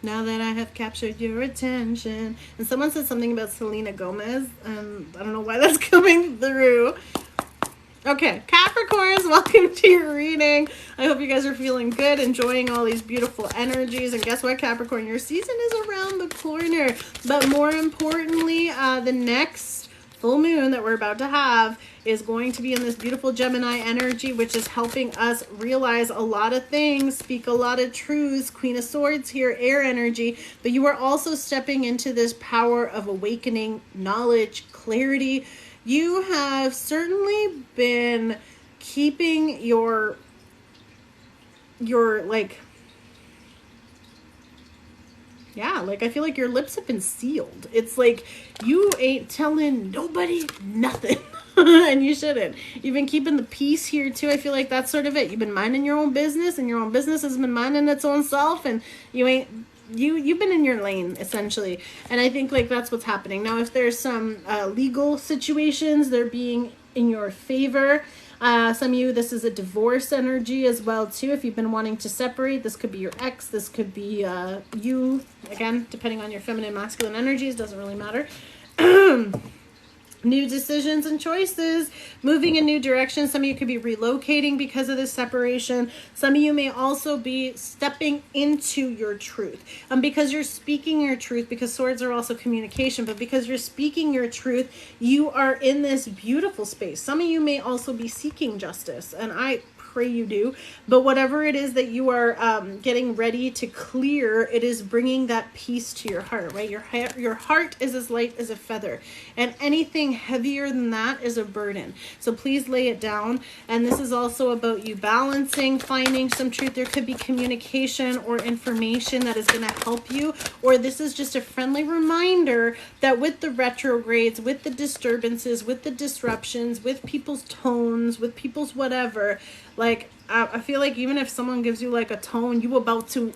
Now that I have captured your attention. And someone said something about Selena Gomez. I don't know why that's coming through. Okay, Capricorns, welcome to your reading. I hope you guys are feeling good, enjoying all these beautiful energies. And guess what, Capricorn? Your season is around the corner. But more importantly, the next full moon that we're about to have is going to be in this beautiful Gemini energy, which is helping us realize a lot of things, speak a lot of truths. Queen of Swords here, air energy. But you are also stepping into this power of awakening, knowledge, clarity. You have certainly been keeping your like, yeah, like I feel like your lips have been sealed. It's like you ain't telling nobody nothing. And you shouldn't. You've been keeping the peace here too. I feel like that's sort of it. You've been minding your own business, and your own business has been minding its own self, and you've been in your lane essentially. And I think like that's what's happening now. If there's some legal situations, they're being in your favor. Some of you, this is a divorce energy as well too. If you've been wanting to separate, this could be your ex, this could be you, again depending on your feminine masculine energies, doesn't really matter. New decisions and choices, moving in new directions. Some of you could be relocating because of this separation. Some of you may also be stepping into your truth. Because you're speaking your truth, because swords are also communication, but because you're speaking your truth, you are in this beautiful space. Some of you may also be seeking justice, and I pray you do. But whatever it is that you are getting ready to clear, it is bringing that peace to your heart, right? Your heart is as light as a feather, and anything heavier than that is a burden. So please lay it down. And this is also about you balancing, finding some truth. There could be communication or information that is going to help you, or this is just a friendly reminder that with the retrogrades, with the disturbances, with the disruptions, with people's tones, with people's whatever, like I feel like even if someone gives you like a tone, you about to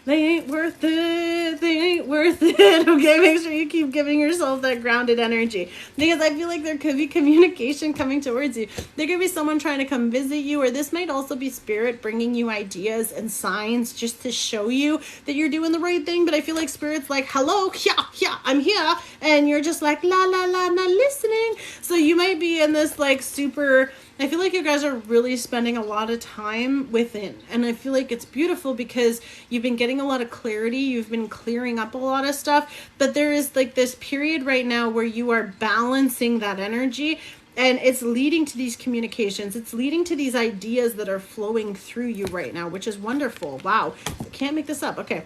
they ain't worth it, they ain't worth it. Okay, make sure you keep giving yourself that grounded energy, because I feel like there could be communication coming towards you. There could be someone trying to come visit you, or this might also be spirit bringing you ideas and signs just to show you that you're doing the right thing. But I feel like spirit's like, hello, yeah, I'm here, and you're just like la la la, not listening. So you might be in this like super, I feel like you guys are really spending a lot of time within. And I feel like it's beautiful because you've been getting a lot of clarity. You've been clearing up a lot of stuff. But there is like this period right now where you are balancing that energy. And it's leading to these communications. It's leading to these ideas that are flowing through you right now, which is wonderful. Wow. I can't make this up. Okay.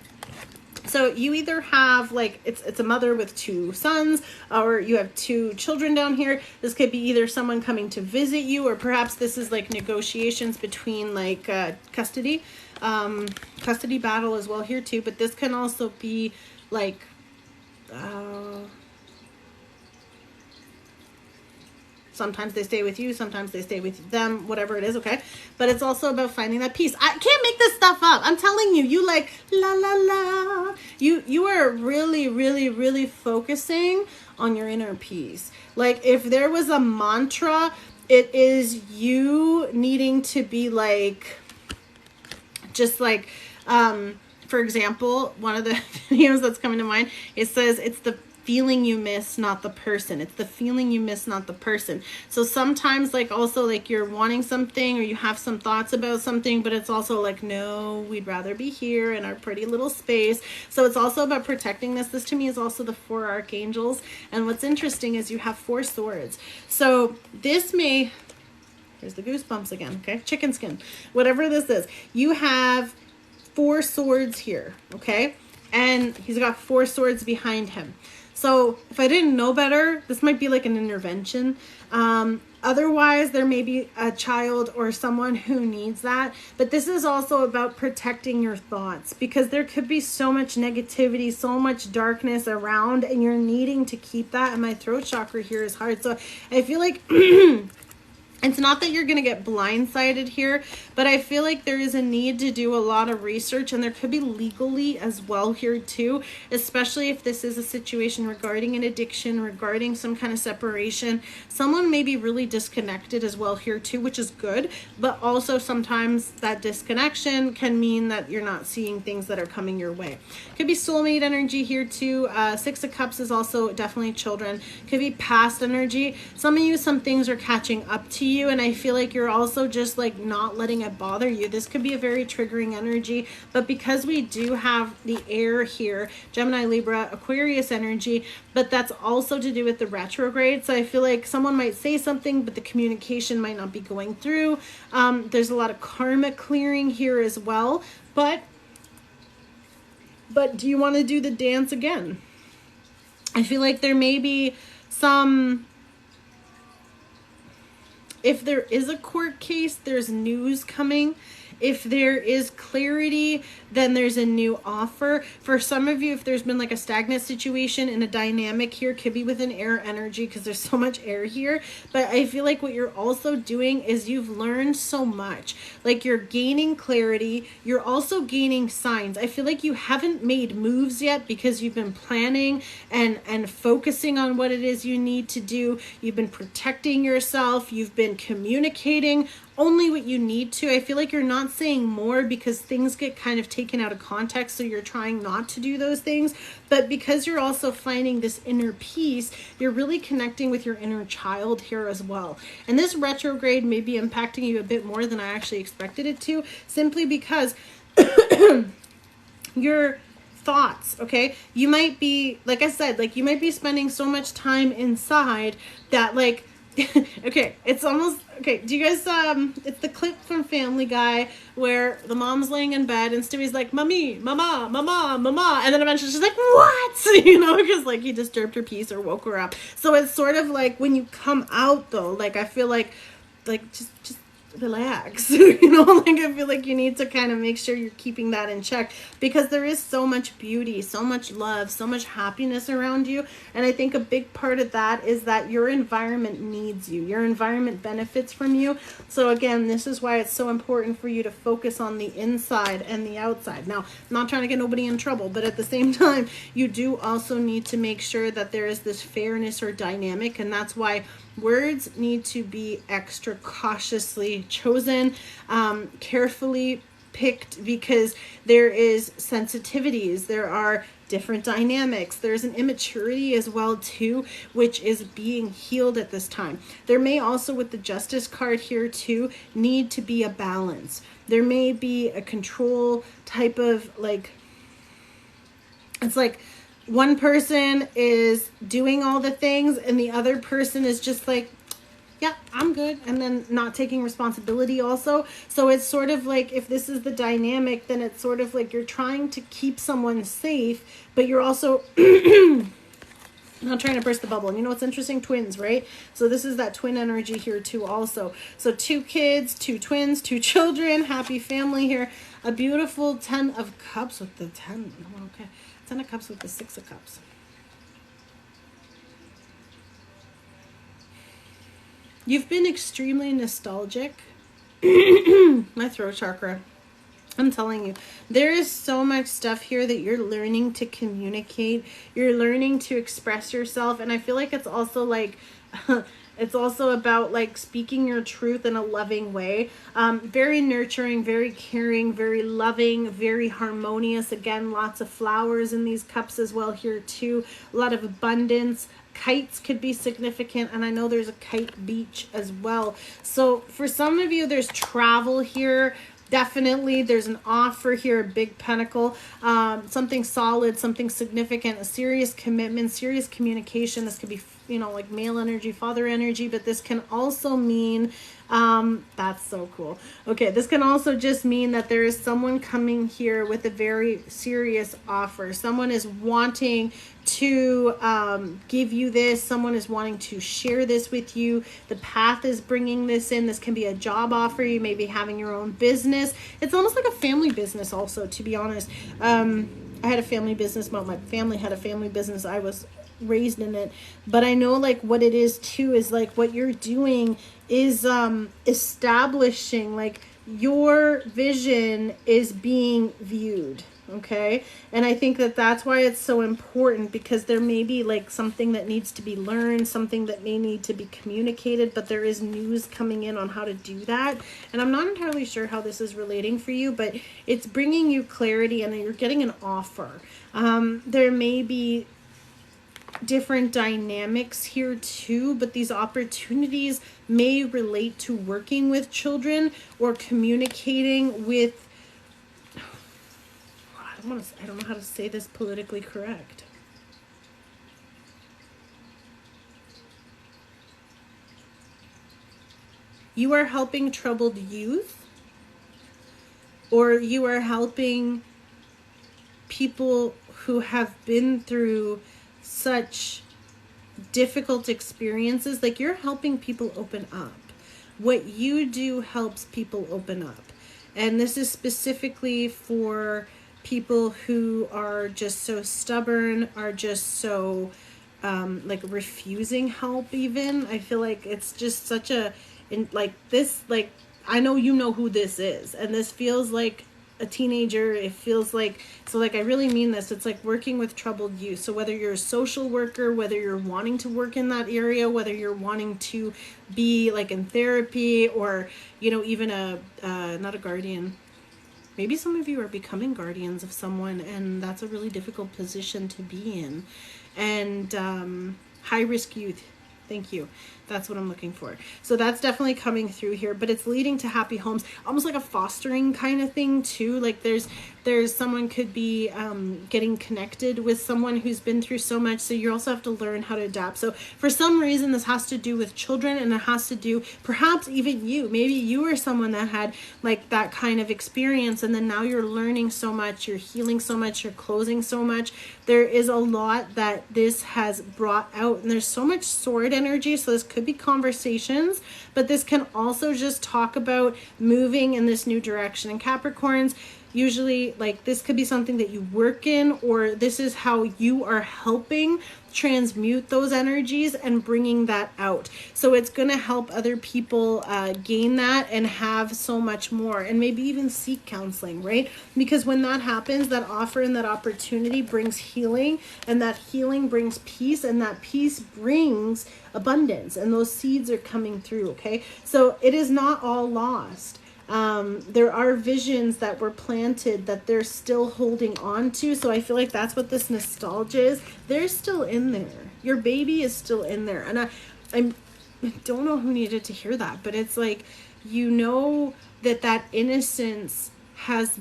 So you either have like, it's a mother with two sons, or you have two children down here. This could be either someone coming to visit you, or perhaps this is like negotiations between like custody battle as well here too. But this can also be like, sometimes they stay with you, sometimes they stay with them, whatever it is, okay? But it's also about finding that peace. I can't make this stuff up. I'm telling you, you like, la, la, la. You are really, really, really focusing on your inner peace. Like, if there was a mantra, it is you needing to be like, just like, for example, one of the videos that's coming to mind, it says it's the feeling you miss, not the person. It's the feeling you miss, not the person. So sometimes like also like you're wanting something, or you have some thoughts about something, but it's also like, no, we'd rather be here in our pretty little space. So it's also about protecting this. This to me is also the 4 archangels. And what's interesting is you have 4 swords. So this may, here's the goosebumps again, okay? Chicken skin, whatever this is. You have 4 swords here, okay? And he's got 4 swords behind him. So if I didn't know better, this might be like an intervention. Otherwise, there may be a child or someone who needs that. But this is also about protecting your thoughts, because there could be so much negativity, so much darkness around, and you're needing to keep that. And my throat chakra here is hard. So I feel like It's not that you're going to get blindsided here, but I feel like there is a need to do a lot of research, and there could be legally as well here too, especially if this is a situation regarding an addiction, regarding some kind of separation. Someone may be really disconnected as well here too, which is good, but also sometimes that disconnection can mean that you're not seeing things that are coming your way. Could be soulmate energy here too. Six of Cups is also definitely children. Could be past energy. Some of you, some things are catching up to you, and I feel like you're also just like not letting it bother you. This could be a very triggering energy, but because we do have the air here, Gemini, Libra, Aquarius energy, but that's also to do with the retrograde. So I feel like someone might say something, but the communication might not be going through. There's a lot of karma clearing here as well, but do you want to do the dance again? I feel like there may be some, if there is a court case, there's news coming. If there is clarity, then there's a new offer. For some of you, if there's been like a stagnant situation and a dynamic here, could be with an air energy because there's so much air here. But I feel like what you're also doing is you've learned so much. Like you're gaining clarity. You're also gaining signs. I feel like you haven't made moves yet because you've been planning and focusing on what it is you need to do. You've been protecting yourself. You've been communicating only what you need to. I feel like you're not saying more because things get kind of taken out of context, so you're trying not to do those things. But because you're also finding this inner peace, you're really connecting with your inner child here as well. And this retrograde may be impacting you a bit more than I actually expected it to, simply because your thoughts, okay? You might be, like I said, like you might be spending so much time inside that like okay, it's almost, okay, do you guys, it's the clip from Family Guy where the mom's laying in bed and Stewie's like, Mommy, Mama, Mama, Mama, and then eventually she's like, what? You know, because like he disturbed her peace or woke her up. So it's sort of like when you come out though, like I feel like just relax, you know, like I feel like you need to kind of make sure you're keeping that in check because there is so much beauty, so much love, so much happiness around you. And I think a big part of that is that your environment needs you. Your environment benefits from you. So again, this is why it's so important for you to focus on the inside and the outside. Now, I'm not trying to get nobody in trouble, but at the same time, you do also need to make sure that there is this fairness or dynamic, and that's why words need to be extra cautiously chosen, carefully picked, because there is sensitivities, there are different dynamics, there's an immaturity as well too, which is being healed at this time. There may also, with the Justice card here too, need to be a balance. There may be a control type of like, it's like one person is doing all the things and the other person is just like, yeah, I'm good, and then not taking responsibility also. So it's sort of like, if this is the dynamic, then it's sort of like you're trying to keep someone safe, but you're also not trying to burst the bubble. And you know what's interesting? Twins, right? So this is that twin energy here too also. So 2 kids, 2 twins, 2 children, happy family here. A beautiful 10 of Cups with the 10. Okay. 10 of Cups with the 6 of Cups. You've been extremely nostalgic. My throat chakra. I'm telling you, there is so much stuff here that you're learning to communicate. You're learning to express yourself. And I feel like it's also like, it's also about like speaking your truth in a loving way. Very nurturing, very caring, very loving, very harmonious. Again, lots of flowers in these cups as well here too. A lot of abundance. Kites could be significant, and I know there's a kite beach as well. So for some of you, there's travel here. Definitely there's an offer here, a big pentacle, something solid, something significant, a serious commitment, serious communication. This could be, you know, like male energy, father energy, but this can also mean, that's so cool. Okay, this can also just mean that there is someone coming here with a very serious offer. Someone is wanting to give you this. Someone is wanting to share this with you. The path is bringing this in. This can be a job offer. You may be having your own business. It's almost like a family business also, to be honest. I had a family business. Well, my family had a family business. I was raised in it, but I know like what it is too is like what you're doing is establishing like your vision is being viewed. Okay. And I think that that's why it's so important, because there may be like something that needs to be learned, something that may need to be communicated, but there is news coming in on how to do that. And I'm not entirely sure how this is relating for you, but it's bringing you clarity and you're getting an offer. There may be different dynamics here too, but these opportunities may relate to working with children or communicating with, I don't know how to say this politically correct. You are helping troubled youth, or you are helping people who have been through such difficult experiences. Like, you're helping people open up. What you do helps people open up. And this is specifically for people who are just so stubborn, are just so like refusing help even. I feel like it's just such a, like this, like, I know you know who this is, and this feels like a teenager. It feels like, so like I really mean this, it's like working with troubled youth. So whether you're a social worker, whether you're wanting to work in that area, whether you're wanting to be like in therapy, or you know, even a not a guardian, maybe some of you are becoming guardians of someone, and that's a really difficult position to be in. And high risk youth, thank you, that's what I'm looking for. So that's definitely coming through here, but it's leading to happy homes, almost like a fostering kind of thing too. Like there's someone could be getting connected with someone who's been through so much, so you also have to learn how to adapt. So for some reason this has to do with children, and it has to do perhaps even you, maybe you were someone that had like that kind of experience, and then now you're learning so much, you're healing so much, you're closing so much. There is a lot that this has brought out, and there's so much sword energy. So this could be conversations, but this can also just talk about moving in this new direction. And Capricorns, usually like this could be something that you work in, or this is how you are helping transmute those energies and bringing that out. So it's going to help other people gain that and have so much more, and maybe even seek counseling, right? Because when that happens, that offer and that opportunity brings healing, and that healing brings peace, and that peace brings abundance, and those seeds are coming through. Okay, so it is not all lost. There are visions that were planted that they're still holding on to. So I feel like that's what this nostalgia is. They're still in there. Your baby is still in there. And I don't know who needed to hear that, but it's like, you know, that innocence has,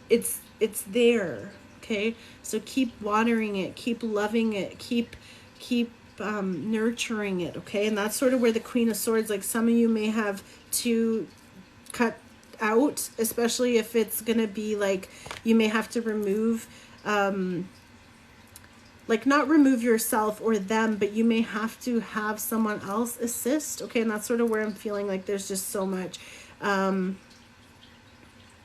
it's there. Okay. So keep watering it, keep loving it, keep nurturing it. Okay. And that's sort of where the Queen of Swords, like some of you may have to cut out, especially if it's gonna be like, you may have to remove like not remove yourself or them, but you may have to have someone else assist. Okay, and that's sort of where I'm feeling like there's just so much.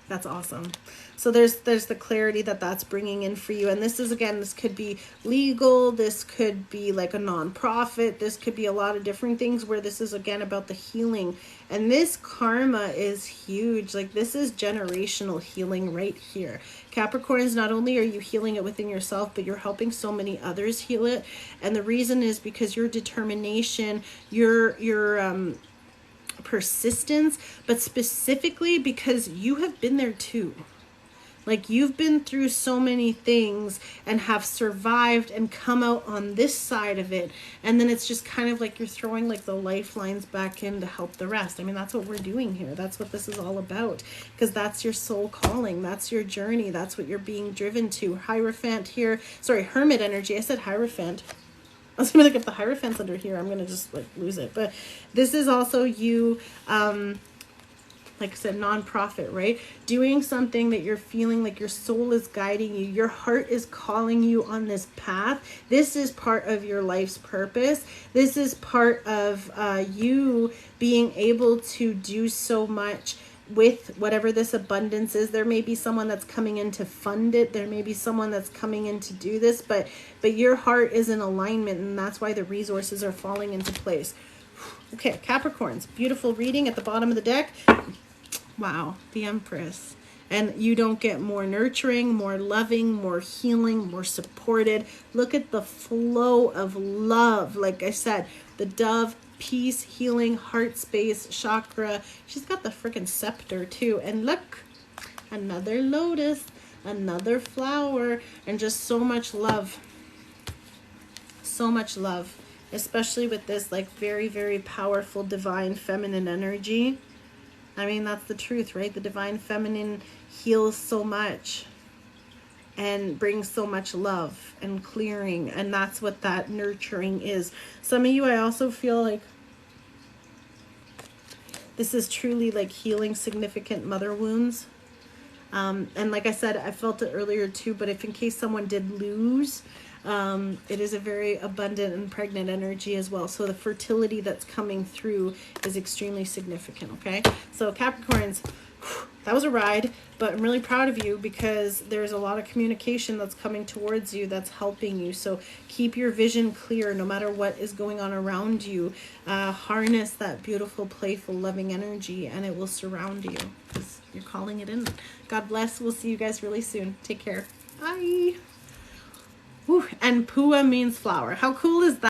That's awesome. So there's the clarity that that's bringing in for you. And this is, again, this could be legal, this could be like a nonprofit, this could be a lot of different things where this is, again, about the healing. And this karma is huge. Like, this is generational healing right here. Capricorns, not only are you healing it within yourself, but you're helping so many others heal it. And the reason is because your determination, your persistence, but specifically because you have been there too. Like, you've been through so many things and have survived and come out on this side of it. And then it's just kind of like you're throwing like the lifelines back in to help the rest. I mean, that's what we're doing here. That's what this is all about, because that's your soul calling. That's your journey. That's what you're being driven to. Hierophant here. Sorry, Hermit energy. I said Hierophant. I was gonna be like, if the Hierophant's under here, I'm gonna just like lose it. But this is also you, like I said, nonprofit, right? Doing something that you're feeling like your soul is guiding you. Your heart is calling you on this path. This is part of your life's purpose. This is part of you being able to do so much with whatever this abundance is. There may be someone that's coming in to fund it. There may be someone that's coming in to do this, but your heart is in alignment, and that's why the resources are falling into place. Okay, Capricorns, beautiful reading at the bottom of the deck. Wow, the Empress. And you don't get more nurturing, more loving, more healing, more supported. Look at the flow of love. Like I said, the dove, peace, healing, heart space, chakra. She's got the freaking scepter too. And look, another lotus, another flower, and just so much love. So much love, especially with this like very, very powerful divine feminine energy. I mean, that's the truth, right? The divine feminine heals so much and brings so much love and clearing. And that's what that nurturing is. Some of you, I also feel like this is truly like healing significant mother wounds. And like I said, I felt it earlier too, but if in case someone did lose, it is a very abundant and pregnant energy as well. So the fertility that's coming through is extremely significant, okay? So Capricorns, that was a ride, but I'm really proud of you because there's a lot of communication that's coming towards you that's helping you. So keep your vision clear no matter what is going on around you. Harness that beautiful, playful, loving energy, and it will surround you because you're calling it in. God bless. We'll see you guys really soon. Take care. Bye. Whew. And Pua means flower. How cool is that?